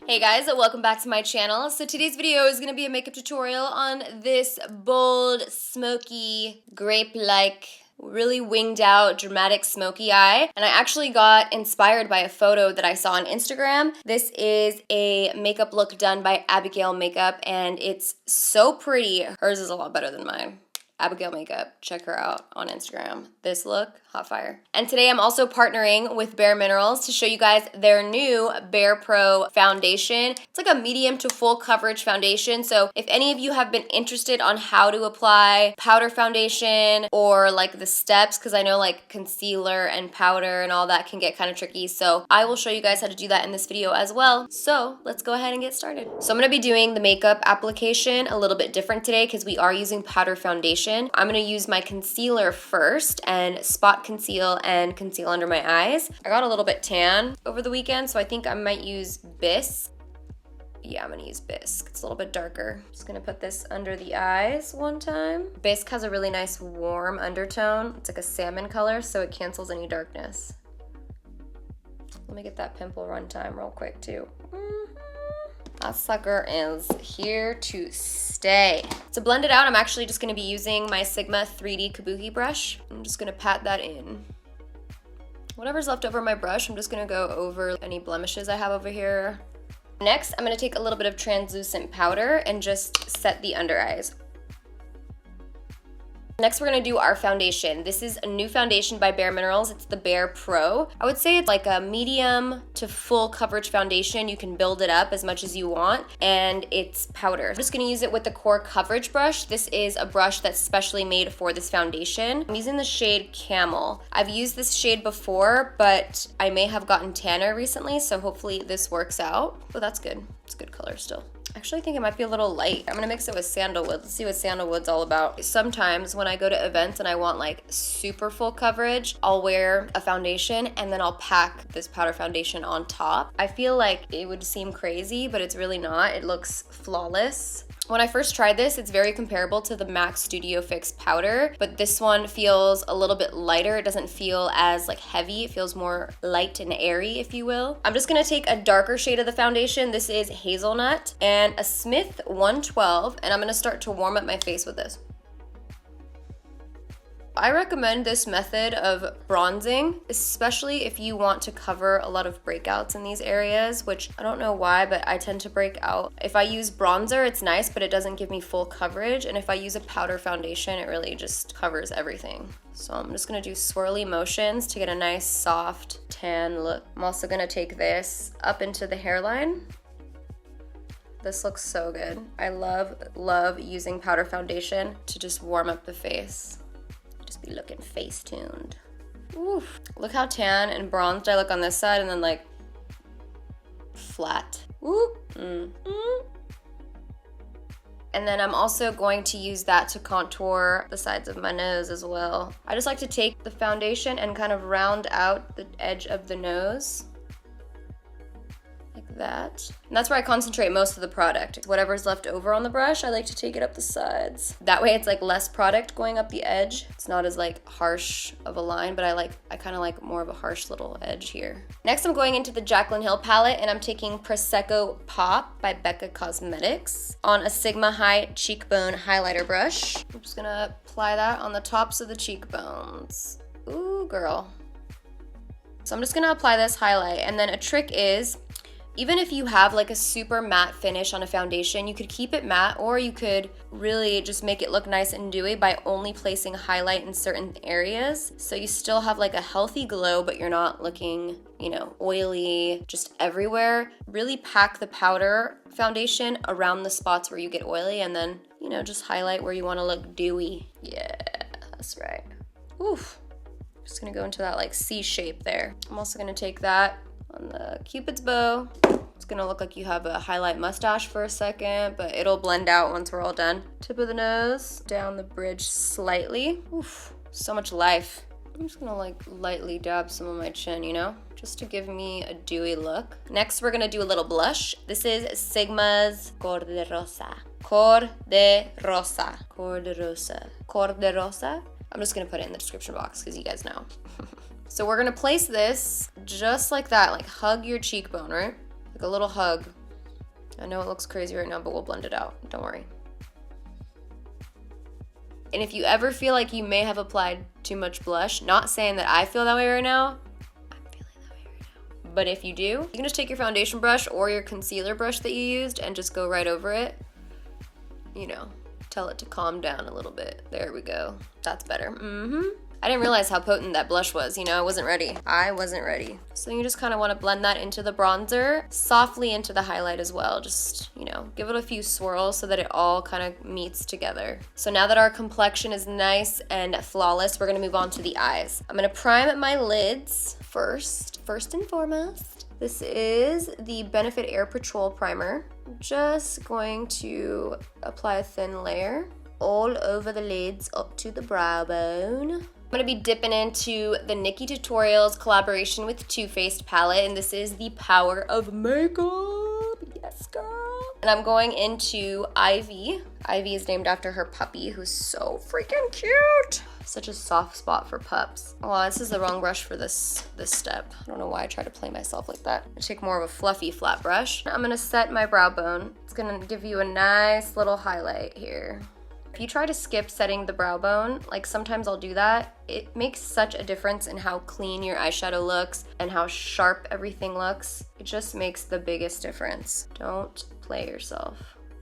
Hey guys, welcome back to my channel. So today's video is going to be a makeup tutorial on this bold, smoky, grape-like, really winged out, dramatic smoky eye. And I actually got inspired by a photo that I saw on Instagram. This is a makeup look done by Abigail Makeup, and it's so pretty. Hers is a lot better than mine. Abigail Makeup, check her out on Instagram. This look, hot fire. And today I'm also partnering with bareMinerals to show you guys their new barePRO foundation. It's like a medium to full coverage foundation. So if any of you have been interested on how to apply powder foundation or like the steps, because I know like concealer and powder and all that can get kind of tricky. So I will show you guys how to do that in this video as well. So let's go ahead and get started. So I'm gonna be doing the makeup application a little bit different today because we are using powder foundation. I'm going to use my concealer first and spot conceal and conceal under my eyes. I got a little bit tan over the weekend, so I think I might use Bisc. Yeah, I'm going to use Bisc. It's a little bit darker. Just going to put this under the eyes one time. Bisc has a really nice warm undertone. It's like a salmon color, so it cancels any darkness. Let me get that pimple run time real quick too. That sucker is here to stay. To blend it out, I'm actually just gonna be using my Sigma 3D Kabuki brush. I'm just gonna pat that in. Whatever's left over my brush, I'm just gonna go over any blemishes I have over here. Next, I'm gonna take a little bit of translucent powder and just set the under eyes. Next, we're gonna do our foundation. This is a new foundation by bareMinerals. It's the barePRO. I would say it's like a medium to full coverage foundation. You can build it up as much as you want, and it's powder. I'm just gonna use it with the core coverage brush. This is a brush that's specially made for this foundation. I'm using the shade Camel. I've used this shade before, but I may have gotten tanner recently, so hopefully this works out. Oh, that's good. It's a good color still. Actually, I think it might be a little light. I'm gonna mix it with sandalwood. Let's see what sandalwood's all about. Sometimes when I go to events and I want like super full coverage, I'll wear a foundation and then I'll pack this powder foundation on top. I feel like it would seem crazy, but it's really not. It looks flawless. When I first tried this, it's very comparable to the MAC Studio Fix powder, but this one feels a little bit lighter. It doesn't feel as like heavy. It feels more light and airy, if you will. I'm just gonna take a darker shade of the foundation. This is Hazelnut and a Smith 112, and I'm gonna start to warm up my face with this. I recommend this method of bronzing, especially if you want to cover a lot of breakouts in these areas, which I don't know why, but I tend to break out. If I use bronzer, it's nice, but it doesn't give me full coverage. And if I use a powder foundation, it really just covers everything. So I'm just gonna do swirly motions to get a nice soft tan look. I'm also gonna take this up into the hairline. This looks so good. I love using powder foundation to just warm up the face. Be looking face tuned. Oof. Look how tan and bronzed I look on this side, and then like flat. Ooh. And then I'm also going to use that to contour the sides of my nose as well. I just like to take the foundation and kind of round out the edge of the nose. Like that. And that's where I concentrate most of the product. Whatever's left over on the brush, I like to take it up the sides. That way it's like less product going up the edge. It's not as like harsh of a line, but I kind of like more of a harsh little edge here. Next, I'm going into the Jaclyn Hill palette, and I'm taking Prosecco Pop by Becca Cosmetics on a Sigma High Cheekbone highlighter brush. I'm just gonna apply that on the tops of the cheekbones. Ooh, girl. So I'm just gonna apply this highlight, and then a trick is, even if you have like a super matte finish on a foundation, you could keep it matte, or you could really just make it look nice and dewy by only placing highlight in certain areas. So you still have like a healthy glow, but you're not looking, you know, oily just everywhere. Really pack the powder foundation around the spots where you get oily, and then, you know, just highlight where you want to look dewy. Yeah, that's right. Oof. Just gonna go into that like C shape there. I'm also gonna take that on the Cupid's bow. It's gonna look like you have a highlight mustache for a second, but it'll blend out once we're all done. Tip of the nose, down the bridge slightly. Oof, so much life. I'm just gonna like lightly dab some of my chin, you know, just to give me a dewy look. Next, we're gonna do a little blush. This is Sigma's COR-DE-ROSA. COR-DE-ROSA. COR-DE-ROSA. COR-DE-ROSA. I'm just gonna put it in the description box because you guys know. So we're gonna place this just like that, like hug your cheekbone, right? Like a little hug. I know it looks crazy right now, but we'll blend it out. Don't worry. And if you ever feel like you may have applied too much blush, not saying that I feel that way right now, I'm feeling that way right now. But if you do, you can just take your foundation brush or your concealer brush that you used and just go right over it. You know, tell it to calm down a little bit. There we go. That's better. I didn't realize how potent that blush was, you know, I wasn't ready. So you just kind of want to blend that into the bronzer, softly into the highlight as well. Just, you know, give it a few swirls so that it all kind of meets together. So now that our complexion is nice and flawless, we're gonna move on to the eyes. I'm gonna prime my lids first and foremost. This is the Benefit Air Patrol Primer. I'm just going to apply a thin layer all over the lids up to the brow bone. I'm gonna be dipping into the Nikkie Tutorials collaboration with Too Faced palette, and this is the Power of Makeup. Yes, girl. And I'm going into Ivy. Ivy is named after her puppy, who's so freaking cute. Such a soft spot for pups. Oh, this is the wrong brush for this step. I don't know why I try to play myself like that. I take more of a fluffy flat brush. I'm gonna set my brow bone. It's gonna give you a nice little highlight here. If you try to skip setting the brow bone, like sometimes I'll do that, it makes such a difference in how clean your eyeshadow looks and how sharp everything looks. It just makes the biggest difference. Don't play yourself.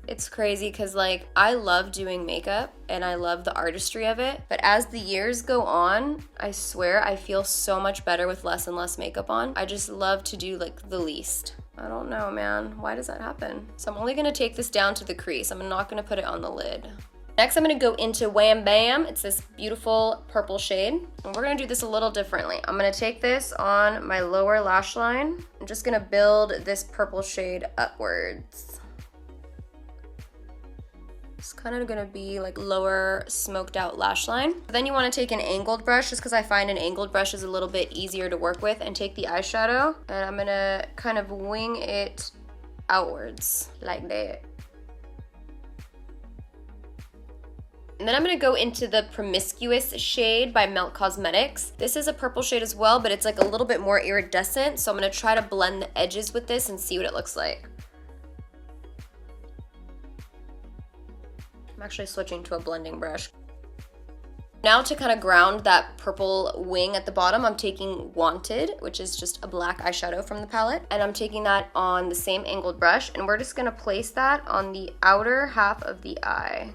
It's crazy because like I love doing makeup and I love the artistry of it, but as the years go on, I swear I feel so much better with less and less makeup on. I just love to do like the least. I don't know, man. Why does that happen? So I'm only gonna take this down to the crease. I'm not gonna put it on the lid. Next, I'm gonna go into Wham Bam. It's this beautiful purple shade. And we're gonna do this a little differently. I'm gonna take this on my lower lash line. I'm just gonna build this purple shade upwards. It's kind of gonna be like lower smoked out lash line. Then you wanna take an angled brush, just because I find an angled brush is a little bit easier to work with, and take the eyeshadow, and I'm gonna kind of wing it outwards like that. And then I'm gonna go into the Promiscuous shade by Melt Cosmetics. This is a purple shade as well, but it's like a little bit more iridescent, so I'm gonna try to blend the edges with this and see what it looks like. I'm actually switching to a blending brush. Now to kind of ground that purple wing at the bottom, I'm taking Wanted, which is just a black eyeshadow from the palette, and I'm taking that on the same angled brush, and we're just gonna place that on the outer half of the eye.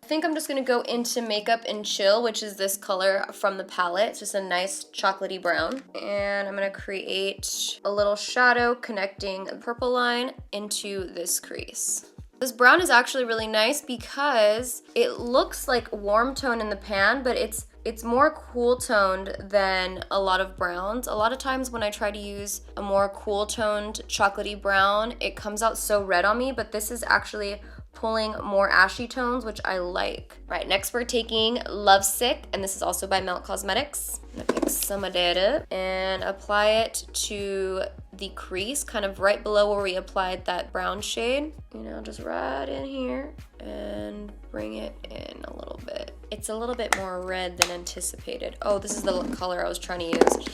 I think I'm just gonna go into Makeup and Chill, which is this color from the palette. It's just a nice chocolatey brown. And I'm gonna create a little shadow connecting the purple line into this crease. This brown is actually really nice because it looks like warm tone in the pan, but it's more cool toned than a lot of browns. A lot of times when I try to use a more cool toned chocolatey brown, it comes out so red on me, but this is actually pulling more ashy tones, which I like. Right, next we're taking Lovesick, and this is also by Melt Cosmetics. I'm gonna pick some of that up and apply it to the crease, kind of right below where we applied that brown shade. You know, just right in here and bring it in a little bit. It's a little bit more red than anticipated. Oh, this is the color I was trying to use.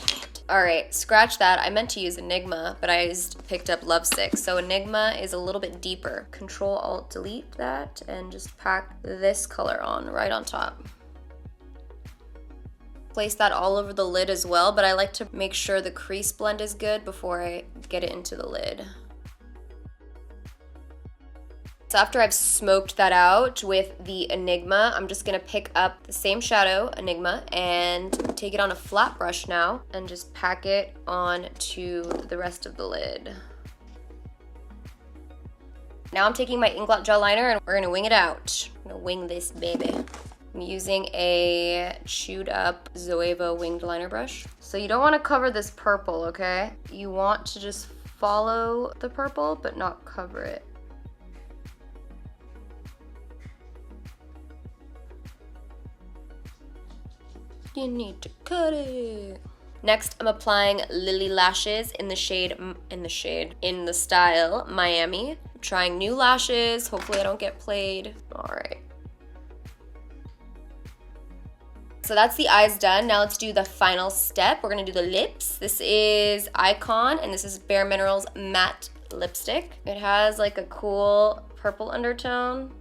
All right, scratch that. I meant to use Enigma, but I just picked up Lovesick. So Enigma is a little bit deeper. Control Alt Delete that and just pack this color on right on top. Place that all over the lid as well, but I like to make sure the crease blend is good before I get it into the lid. So after I've smoked that out with the Enigma, I'm just gonna pick up the same shadow, Enigma, and take it on a flat brush now and just pack it on to the rest of the lid. Now I'm taking my Inglot gel liner and we're gonna wing it out. I'm gonna wing this baby. I'm using a chewed up Zoeva winged liner brush. So you don't wanna cover this purple, okay? You want to just follow the purple, but not cover it. You need to cut it. Next, I'm applying Lilly lashes in the style Miami. I'm trying new lashes. Hopefully I don't get played. All right. so that's the eyes done. Now let's do the final step. We're gonna do the lips. This is Icon, and this is bareMinerals Matte Lipstick. It has like a cool purple undertone.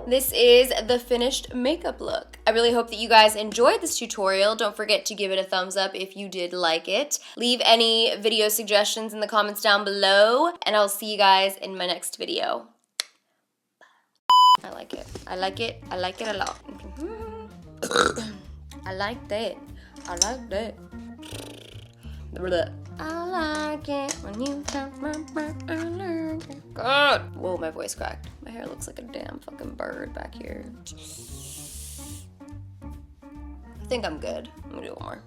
This is the finished makeup look. I really hope that you guys enjoyed this tutorial. Don't forget to give it a thumbs up if you did like it. Leave any video suggestions in the comments down below, and I'll see you guys in my next video. I like it. I like it. I like it a lot. I like that. I like that. I like it when you touch my butt. I like it. God. Whoa, my voice cracked. My hair looks like a damn fucking bird back here. I think I'm good. I'm gonna do one more.